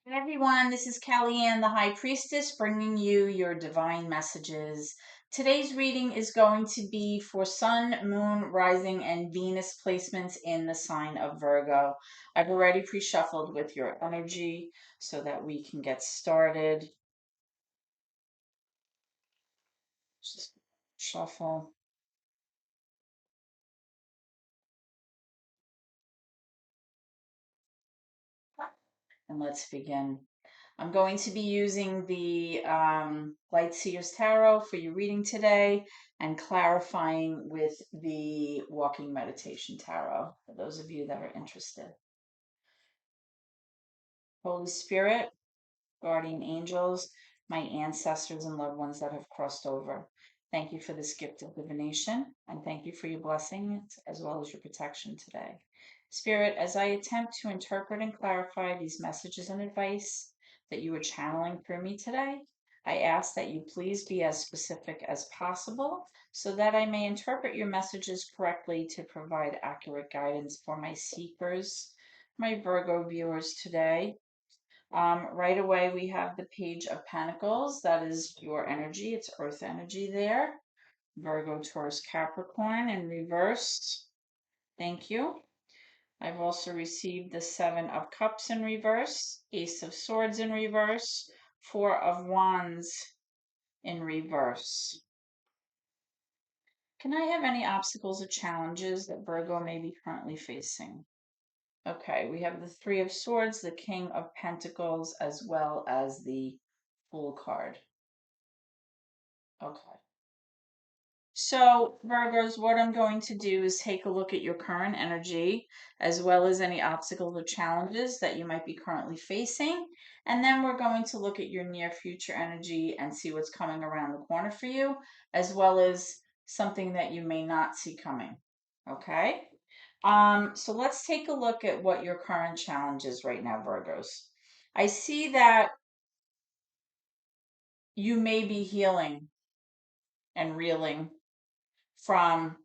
Hey everyone, this is Kellyanne, the High Priestess, bringing you your divine messages. Today's reading is going to be for Sun, Moon, Rising, and Venus placements in the sign of Virgo. I've already pre-shuffled with your energy so that we can get started. Just shuffle. And let's begin. I'm going to be using the Light Seers Tarot for your reading today and clarifying with the Walking Meditation Tarot for those of you that are interested. Holy Spirit, guardian angels, my ancestors and loved ones that have crossed over. Thank you for this gift of divination, and thank you for your blessings as well as your protection today. Spirit, as I attempt to interpret and clarify these messages and advice that you are channeling through me today, I ask that you please be as specific as possible so that I may interpret your messages correctly to provide accurate guidance for my seekers, my Virgo viewers today. Right away, we have the Page of Pentacles. That is your energy. It's Earth energy there. Virgo, Taurus, Capricorn in reverse. Thank you. I've also received the Seven of Cups in reverse, Ace of Swords in reverse, Four of Wands in reverse. Can I have any obstacles or challenges that Virgo may be currently facing? Okay, we have the Three of Swords, the King of Pentacles, as well as the Fool card. Okay. So, Virgos, what I'm going to do is take a look at your current energy, as well as any obstacles or challenges that you might be currently facing. And then we're going to look at your near future energy and see what's coming around the corner for you, as well as something that you may not see coming. Okay? So let's take a look at what your current challenge is right now, Virgos. I see that you may be healing and reeling from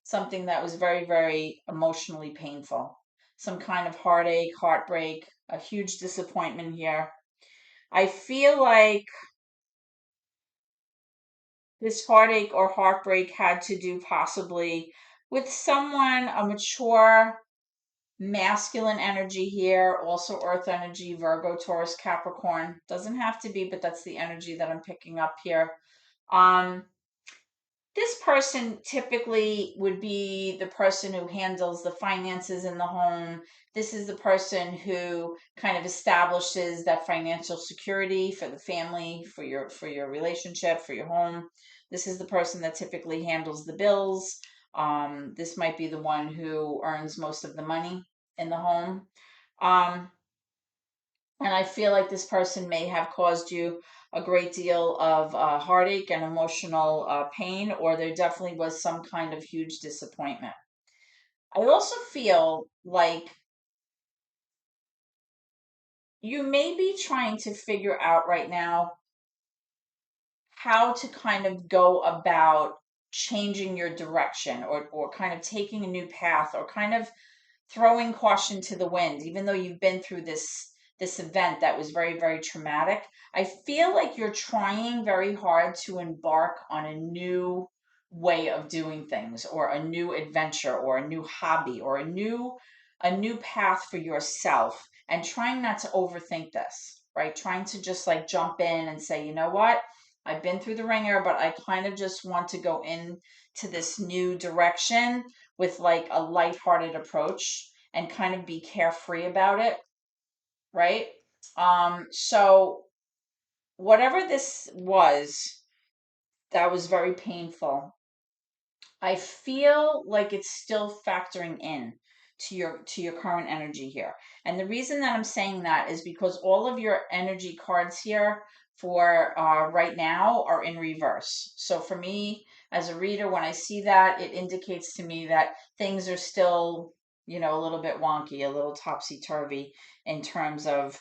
something that was very, very emotionally painful. Some kind of heartache, heartbreak, a huge disappointment here. I feel like this heartache or heartbreak had to do possibly with someone, a mature masculine energy here, also earth energy, Virgo, Taurus, Capricorn. Doesn't have to be, but that's the energy that I'm picking up here. Um, This person typically would be the person who handles the finances in the home. This is the person who kind of establishes that financial security for the family, for your relationship, for your home. This is the person that typically handles the bills. This might be the one who earns most of the money in the home. Um, and I feel like this person may have caused you a great deal of heartache and emotional pain, or there definitely was some kind of huge disappointment. I also feel like you may be trying to figure out right now how to kind of go about changing your direction or kind of taking a new path or kind of throwing caution to the wind, even though you've been through this event that was very, very traumatic. I feel like you're trying very hard to embark on a new way of doing things or a new adventure or a new hobby or a new path for yourself and trying not to overthink this, right? Trying to just like jump in and say, you know what? I've been through the ringer, but I kind of just want to go into this new direction with like a lighthearted approach and kind of be carefree about it, right? So whatever this was that was very painful, I feel like it's still factoring in to your current energy here. And the reason that I'm saying that is because all of your energy cards here for right now are in reverse. So for me as a reader, when I see that, it indicates to me that things are still, a little bit wonky, a little topsy-turvy in terms of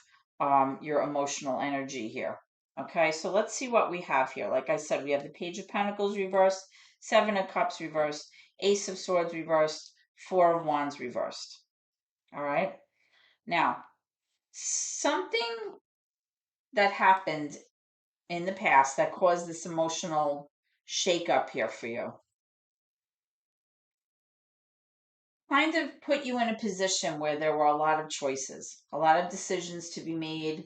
your emotional energy here. Okay, so let's see what we have here. Like I said, we have the Page of Pentacles reversed, Seven of Cups reversed, Ace of Swords reversed, Four of Wands reversed. All right. Now, Something that happened in the past that caused this emotional shakeup here for you kind of put you in a position where there were a lot of choices, a lot of decisions to be made,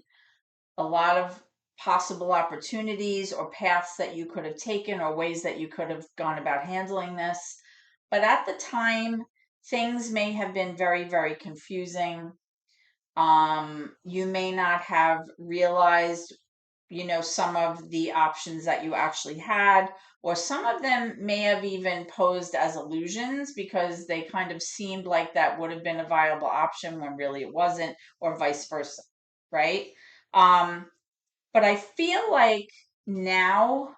a lot of possible opportunities or paths that you could have taken or ways that you could have gone about handling this. But at the time, things may have been very, very confusing. You may not have realized, some of the options that you actually had, or some of them may have even posed as illusions because they kind of seemed like that would have been a viable option when really it wasn't, or vice versa, right? Um, but I feel like now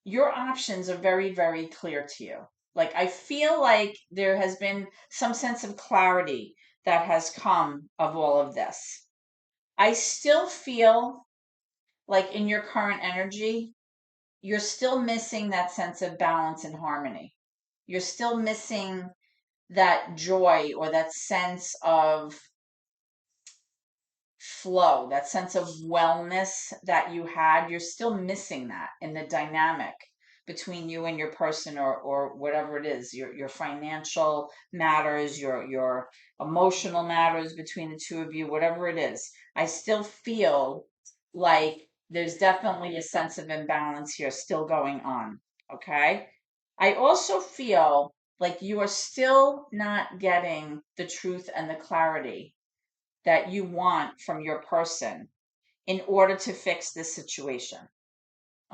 your options are very, very clear to you. Like, I feel like there has been some sense of clarity that has come of all of this. I still feel like in your current energy, you're still missing that sense of balance and harmony. You're still missing that joy or that sense of flow, that sense of wellness that you had. You're still missing that in the dynamic between you and your person, or whatever it is, your financial matters, your emotional matters between the two of you, whatever it is. I still feel like there's definitely a sense of imbalance here still going on. Okay. I also feel like you are still not getting the truth and the clarity that you want from your person in order to fix this situation.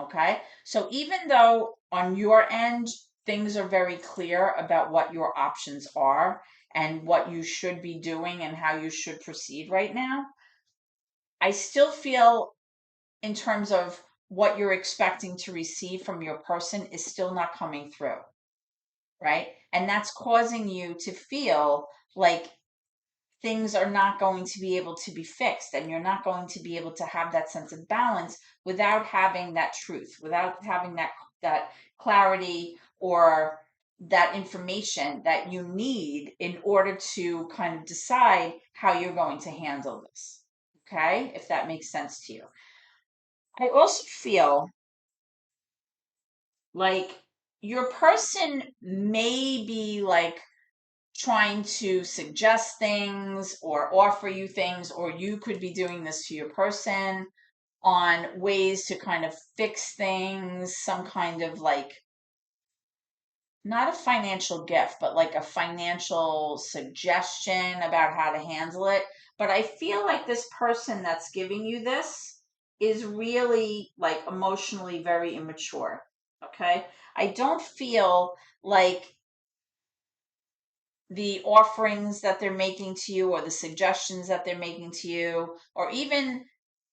Okay. So even though on your end, things are very clear about what your options are and what you should be doing and how you should proceed right now, I still feel in terms of what you're expecting to receive from your person is still not coming through. Right. And that's causing you to feel like things are not going to be able to be fixed, and you're not going to be able to have that sense of balance without having that truth, without having that clarity or that information that you need in order to kind of decide how you're going to handle this. Okay, if that makes sense to you. I also feel like your person may be like trying to suggest things or offer you things, or you could be doing this to your person on ways to kind of fix things, some kind of like, not a financial gift, but like a financial suggestion about how to handle it. But I feel like this person that's giving you this is really like emotionally very immature. Okay. I don't feel like the offerings that they're making to you or the suggestions that they're making to you, or even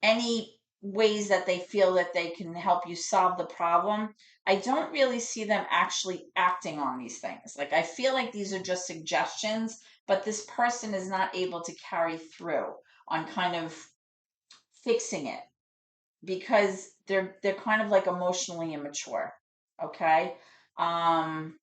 any ways that they feel that they can help you solve the problem, I don't really see them actually acting on these things. Like, I feel like these are just suggestions, but this person is not able to carry through on kind of fixing it because they're kind of like emotionally immature. Okay. um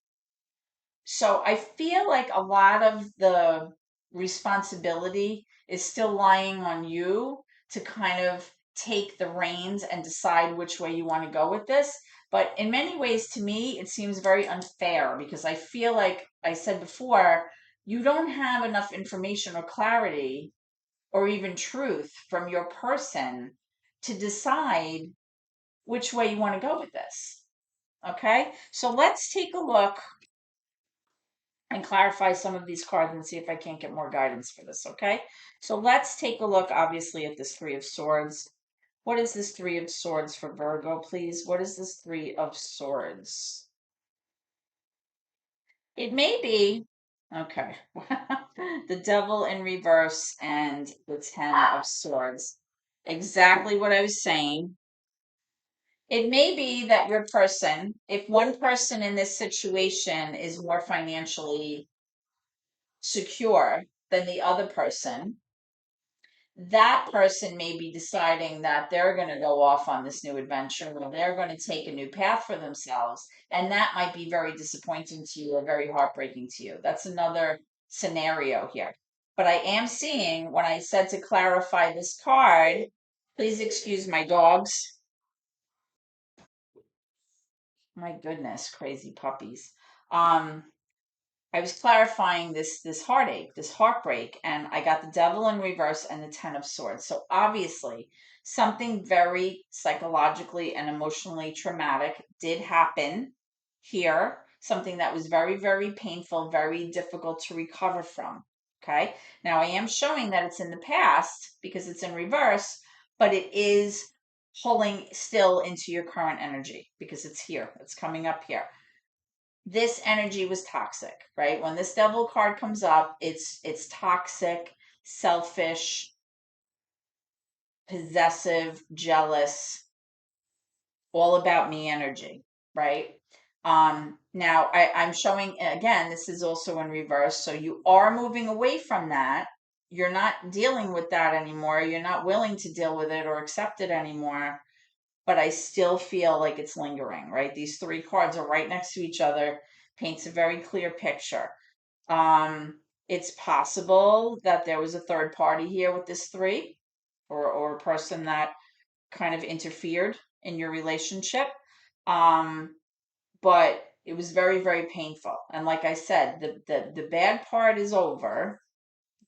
so I feel like a lot of the responsibility is still lying on you to kind of take the reins and decide which way you want to go with this. But in many ways, to me, it seems very unfair because I feel like I said before, you don't have enough information or clarity or even truth from your person to decide which way you want to go with this. Okay, so let's take a look and clarify some of these cards and see if I can't get more guidance for this, okay? So let's take a look, obviously, at this Three of Swords. What is this Three of Swords for Virgo, please? What is this Three of Swords? It may be, okay, the Devil in reverse and the Ten of Swords. Exactly what I was saying. It may be that your person, if one person in this situation is more financially secure than the other person, that person may be deciding that they're going to go off on this new adventure or they're going to take a new path for themselves. And that might be very disappointing to you or very heartbreaking to you. That's another scenario here. But I am seeing when I said to clarify this card, please excuse my dogs. My goodness, crazy puppies. Um, I was clarifying this heartache, this heartbreak, and I got the devil in reverse and the 10 of swords. So obviously, something very psychologically and emotionally traumatic did happen here, something that was very, very painful, very difficult to recover from. Okay. Now I am showing that it's in the past because it's in reverse, but it is pulling still into your current energy because it's here. It's coming up here. This energy was toxic, right? When this devil card comes up, it's toxic, selfish, possessive, jealous, all about me energy, right? Now I'm showing again, this is also in reverse. So you are moving away from that. You're not dealing with that anymore. You're not willing to deal with it or accept it anymore. But I still feel like it's lingering, right? These three cards are right next to each other, paints a very clear picture. It's possible that there was a third party here with this three, or a person that kind of interfered in your relationship. Um, but it was very, very painful. And like I said, the bad part is over,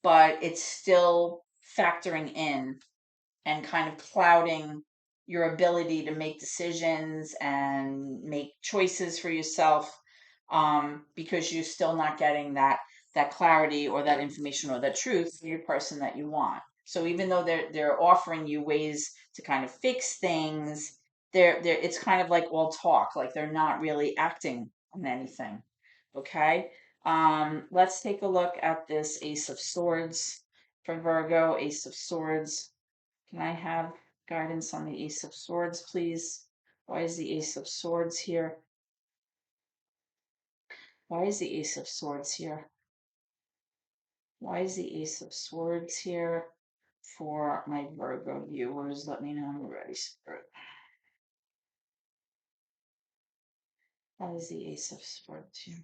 but it's still factoring in and kind of clouding your ability to make decisions and make choices for yourself, because you're still not getting that clarity or that information or that truth for your person that you want. So even though they're offering you ways to kind of fix things, they're it's kind of like all talk, like they're not really acting on anything. Okay. Let's take a look at this Ace of Swords for Virgo. Ace of Swords. Can I have guidance on the Ace of Swords, please? Why is the Ace of Swords here? Why is the Ace of Swords here? Why is the Ace of Swords here for my Virgo viewers? Let me know when you're ready, Spirit. Why is the Ace of Swords here?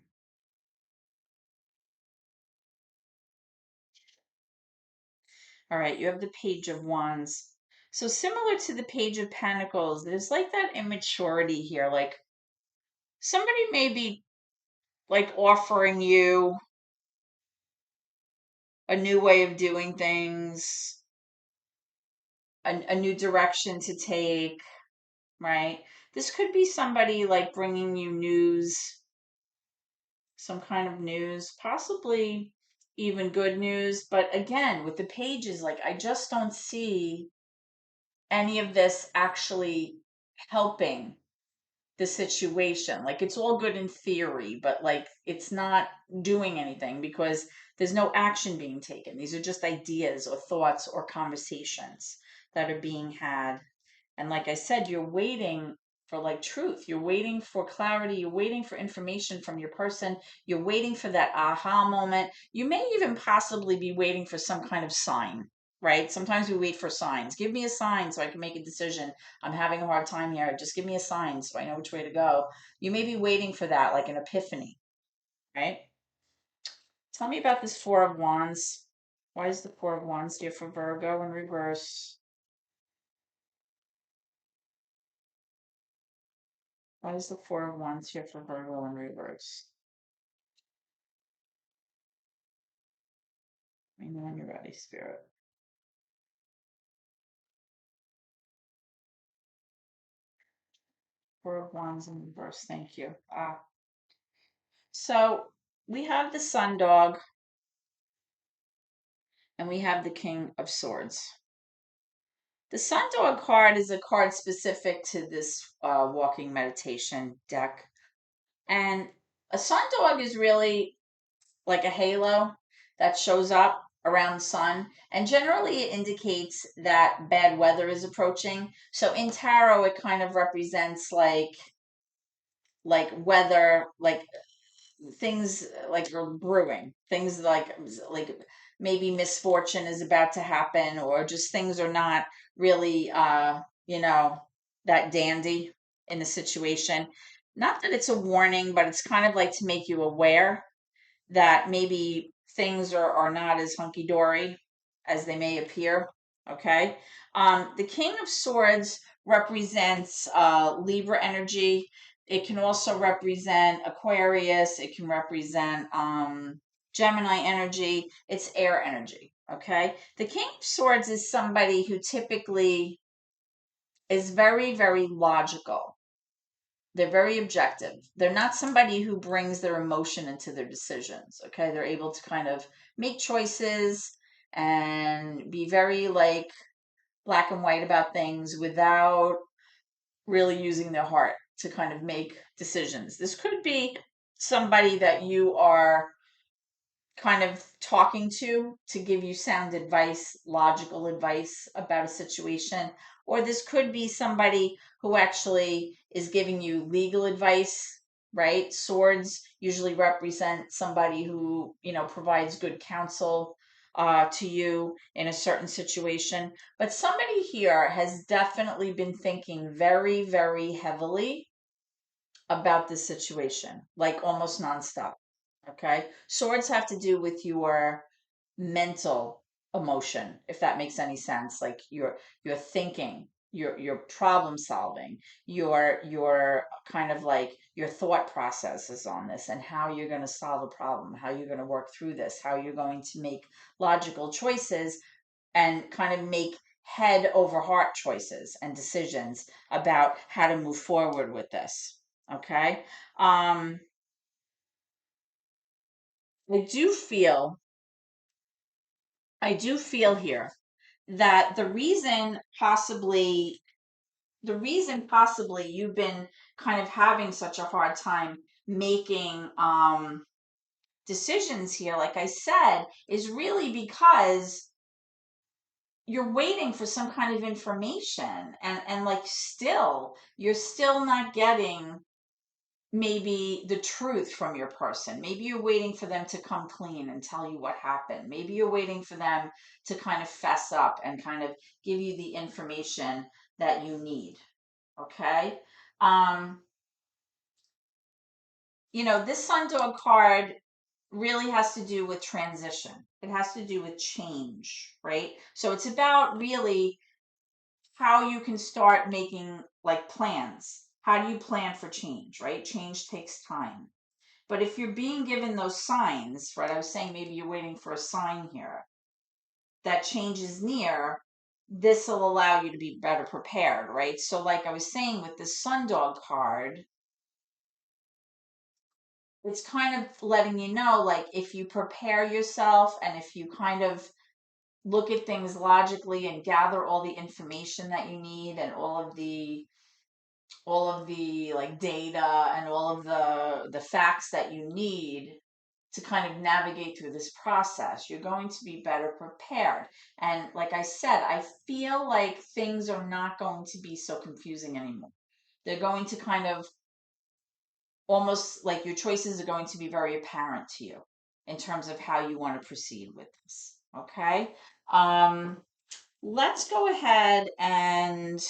All right, you have the Page of Wands. So similar to the Page of Pentacles, there's like that immaturity here. Like somebody may be like offering you a new way of doing things, a new direction to take, right? This could be somebody like bringing you news, some kind of news, possibly even good news. But again, with the pages, like I just don't see any of this actually helping the situation. Like it's all good in theory, but like it's not doing anything because there's no action being taken. These are just ideas or thoughts or conversations that are being had. And like I said, you're waiting for like truth. You're waiting for clarity. You're waiting for information from your person. You're waiting for that aha moment. You may even possibly be waiting for some kind of sign, right? Sometimes we wait for signs. Give me a sign so I can make a decision. I'm having a hard time here. Just give me a sign so I know which way to go. You may be waiting for that, like an epiphany, right? Tell me about this Four of Wands. Why is the Four of Wands here for Virgo in reverse? Why is the Four of Wands here for Virgo in reverse? Let me know when you're ready, Spirit. Four of Wands in reverse. Thank you. So we have the Sun Dog and we have the King of Swords. The Sun Dog card is a card specific to this walking meditation deck. And a Sun Dog is really like a halo that shows up around the sun. And generally it indicates that bad weather is approaching. So in tarot, it kind of represents like weather, like things like are brewing, things like maybe misfortune is about to happen, or just things are not really you know that dandy in the situation. Not that it's a warning, but it's kind of like to make you aware that maybe things are not as hunky-dory as they may appear. Okay. The King of Swords represents Libra energy. It can also represent Aquarius. It can represent Gemini energy. It's air energy. Okay. The King of Swords is somebody who typically is very, very logical. They're very objective. They're not somebody who brings their emotion into their decisions. Okay. They're able to kind of make choices and be very like black and white about things without really using their heart to kind of make decisions. This could be somebody that you are kind of talking to give you sound advice, logical advice about a situation, or this could be somebody who actually is giving you legal advice, right? Swords usually represent somebody who, provides good counsel to you in a certain situation. But somebody here has definitely been thinking very, very heavily about this situation, like almost nonstop. Okay. Swords have to do with your mental emotion, if that makes any sense. Like your thinking, your problem solving, your kind of like your thought processes on this and how you're going to solve a problem, how you're going to work through this, how you're going to make logical choices and kind of make head over heart choices and decisions about how to move forward with this. Okay. Um, I do feel, I do feel here that the reason possibly you've been kind of having such a hard time making decisions here, like I said, is really because you're waiting for some kind of information and like still you're still not getting maybe the truth from your person. Maybe you're waiting for them to come clean and tell you what happened. Maybe you're waiting for them to kind of fess up and kind of give you the information that you need. Okay. Um, this Sun Dog card really has to do with transition. It has to do with change, right? So it's about really how you can start making like plans. How do you plan for change, right? Change takes time. But if you're being given those signs, right, I was saying maybe you're waiting for a sign here that change is near, this will allow you to be better prepared, right? So, like I was saying with the Sundog card, it's kind of letting you know, like, if you prepare yourself and if you kind of look at things logically and gather all the information that you need and all of the like data and all of the facts that you need to kind of navigate through this process, you're going to be better prepared. And like I said, I feel like things are not going to be so confusing anymore. They're going to kind of almost like your choices are going to be very apparent to you in terms of how you want to proceed with this. Okay. Um, let's go ahead and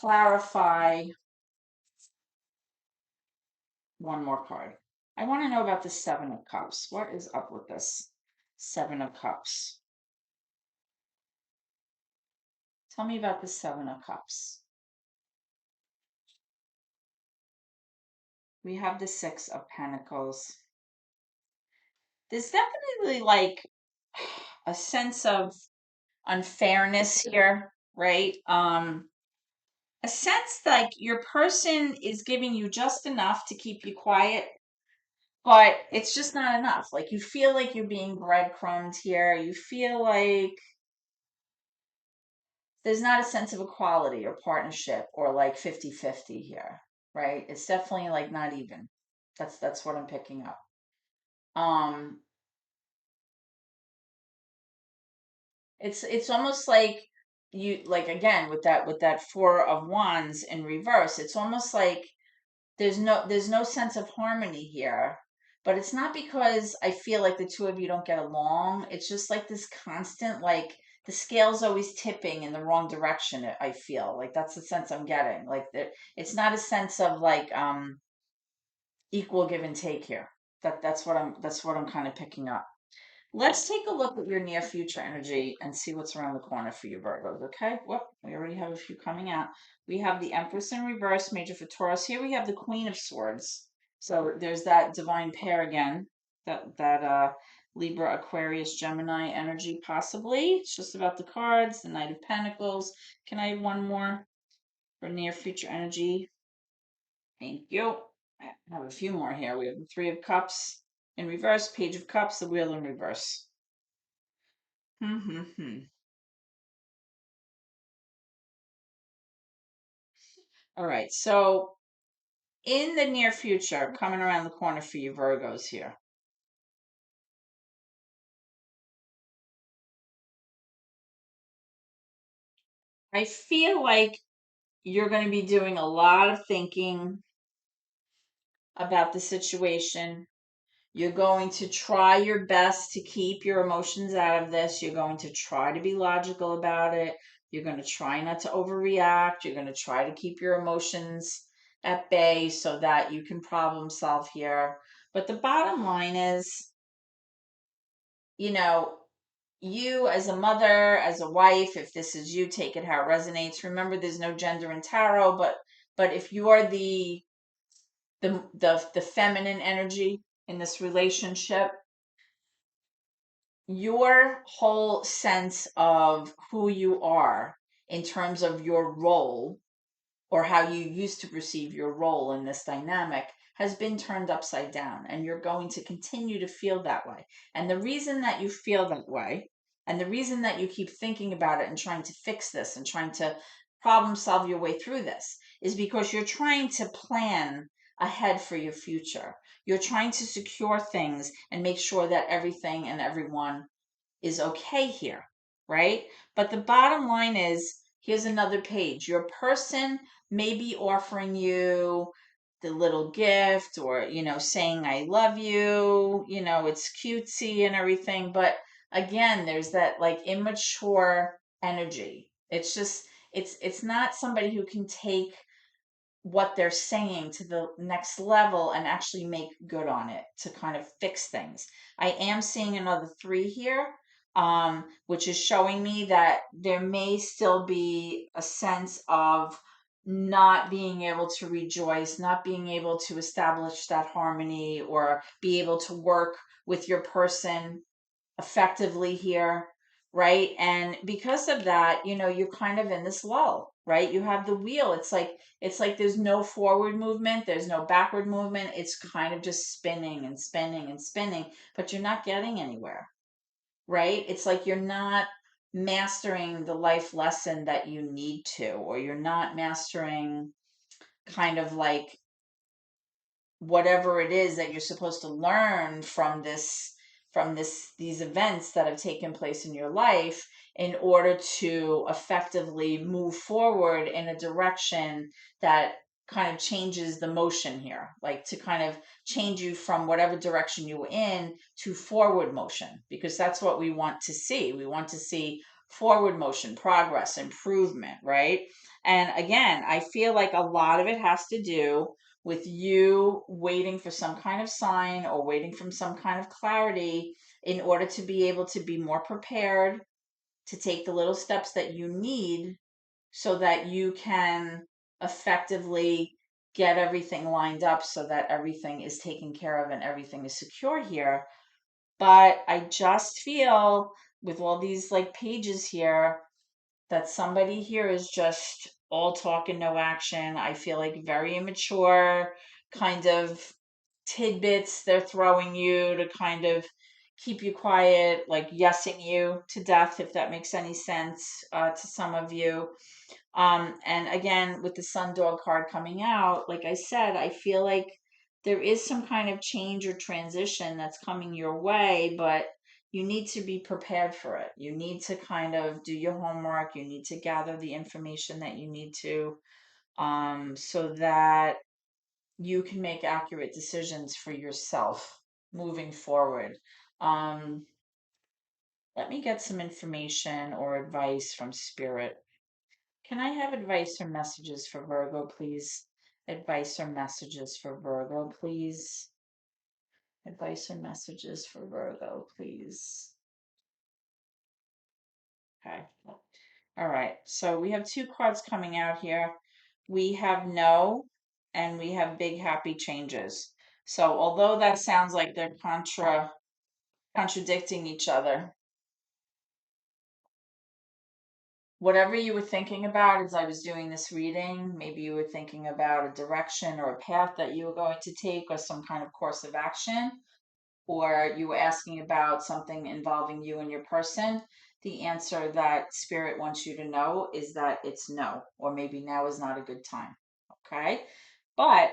clarify one more card. I want to know about the Seven of Cups. What is up with this Seven of Cups? Tell me about the Seven of Cups. We have the Six of Pentacles. There's definitely like a sense of unfairness here, right? A sense like your person is giving you just enough to keep you quiet, but it's just not enough. Like you feel like you're being breadcrumbed here. You feel like there's not a sense of equality or partnership or like 50-50 here, right? It's definitely like not even. That's what I'm picking up. Um, it's almost like you like again with that Four of Wands in reverse. It's almost like there's no sense of harmony here. But it's not because I feel like the two of you don't get along. It's just like this constant like the scale's always tipping in the wrong direction. I feel like that's the sense I'm getting. Like it's not a sense of like equal give and take here. That's what I'm kind of picking up. Let's take a look at your near future energy and see what's around the corner for you, Virgos, okay? Whoop, we already have a few coming out. We have the Empress in reverse, major for Taurus. Here we have the Queen of Swords. So there's that divine pair again, that Libra, Aquarius, Gemini energy, possibly. It's just about the cards, the Knight of Pentacles. Can I have one more for near future energy? Thank you. I have a few more here. We have the Three of Cups in reverse, Page of Cups, the Wheel in reverse. All right. So in the near future, coming around the corner for you Virgos here, I feel like you're going to be doing a lot of thinking about the situation. You're going to try your best to keep your emotions out of this. You're going to try to be logical about it. You're going to try not to overreact. You're going to try to keep your emotions at bay so that you can problem solve here. But the bottom line is, you know, you as a mother, as a wife, if this is you, take it how it resonates. Remember, there's no gender in tarot, but if you are the feminine energy in this relationship, your whole sense of who you are in terms of your role or how you used to perceive your role in this dynamic has been turned upside down, and you're going to continue to feel that way. And the reason that you feel that way, and the reason that you keep thinking about it and trying to fix this and trying to problem solve your way through this, is because you're trying to plan ahead for your future. You're trying to secure things and make sure that everything and everyone is okay here, right? But the bottom line is, here's another page. Your person may be offering you the little gift, or, saying, I love you, it's cutesy and everything. But again, there's that like immature energy. It's just, it's not somebody who can take what they're saying to the next level and actually make good on it to kind of fix things. I am seeing another three here, which is showing me that there may still be a sense of not being able to rejoice, not being able to establish that harmony or be able to work with your person effectively here, right? And because of that, you're kind of in this lull, right? You have the wheel. It's like there's no forward movement, there's no backward movement. It's kind of just spinning and spinning and spinning, but you're not getting anywhere, right? It's like you're not mastering the life lesson that you need to, or you're not mastering kind of like whatever it is that you're supposed to learn from these events that have taken place in your life in order to effectively move forward in a direction that kind of changes the motion here, like to kind of change you from whatever direction you were in to forward motion, because that's what we want to see. We want to see forward motion, progress, improvement, right? And again, I feel like a lot of it has to do with you waiting for some kind of sign or waiting from some kind of clarity in order to be able to be more prepared to take the little steps that you need so that you can effectively get everything lined up so that everything is taken care of and everything is secure here. But I just feel with all these like pages here that somebody here is just all talk and no action. I feel like very immature kind of tidbits they're throwing you to kind of keep you quiet, like yesing you to death, if that makes any sense to some of you. And again, with the Sun Dog card coming out, like I said, I feel like there is some kind of change or transition that's coming your way, but you need to be prepared for it. You need to kind of do your homework. You need to gather the information that you need to, so that you can make accurate decisions for yourself moving forward. Um, Let me get some information or advice from Spirit. Can I have advice or messages for Virgo, please? Advice or messages for Virgo, please? Advice or messages for Virgo, please. Okay. All right. So we have two cards coming out here. We have no and we have big happy changes. So although that sounds like they're contradicting each other, whatever you were thinking about as I was doing this reading, maybe you were thinking about a direction or a path that you were going to take or some kind of course of action, or you were asking about something involving you and your person. The answer that spirit wants you to know is that it's no, or maybe now is not a good time. Okay. But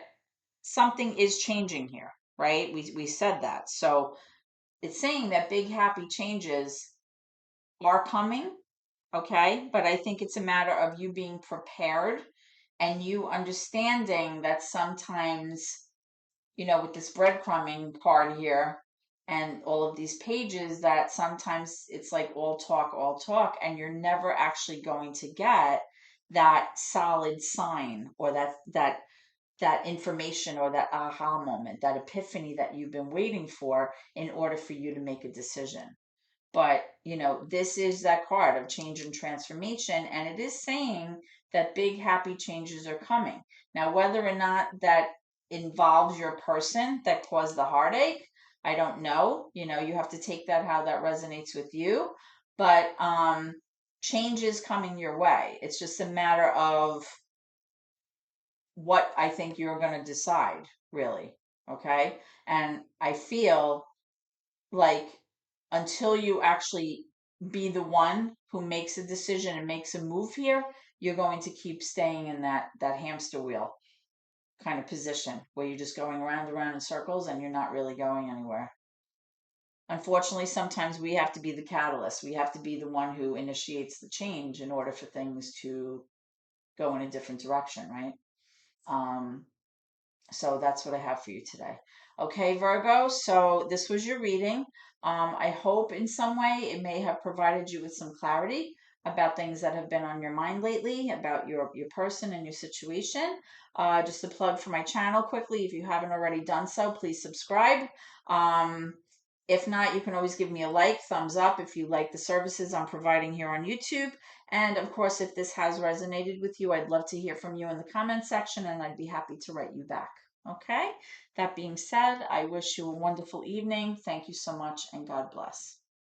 something is changing here, right? We said that. So it's saying that big happy changes are coming. Okay. But I think it's a matter of you being prepared and you understanding that sometimes, with this breadcrumbing part here and all of these pages, that sometimes it's like all talk, and you're never actually going to get that solid sign or that information or that aha moment, that epiphany that you've been waiting for in order for you to make a decision. But, this is that card of change and transformation, and it is saying that big happy changes are coming. Now, whether or not that involves your person that caused the heartache, I don't know. You have to take that how that resonates with you. But change is coming your way. It's just a matter of what I think you're going to decide, really. Okay. And I feel like until you actually be the one who makes a decision and makes a move here, you're going to keep staying in that hamster wheel kind of position where you're just going around and around in circles and you're not really going anywhere. Unfortunately, sometimes we have to be the catalyst. We have to be the one who initiates the change in order for things to go in a different direction, right? Um, So that's what I have for you today. Okay, Virgo, so this was your reading. I hope in some way it may have provided you with some clarity about things that have been on your mind lately, about your person and your situation. Just a plug for my channel quickly. If you haven't already done so, please subscribe. Um, if not, you can always give me a like, thumbs up if you like the services I'm providing here on YouTube. And of course, if this has resonated with you, I'd love to hear from you in the comment section and I'd be happy to write you back. Okay. That being said, I wish you a wonderful evening. Thank you so much and God bless.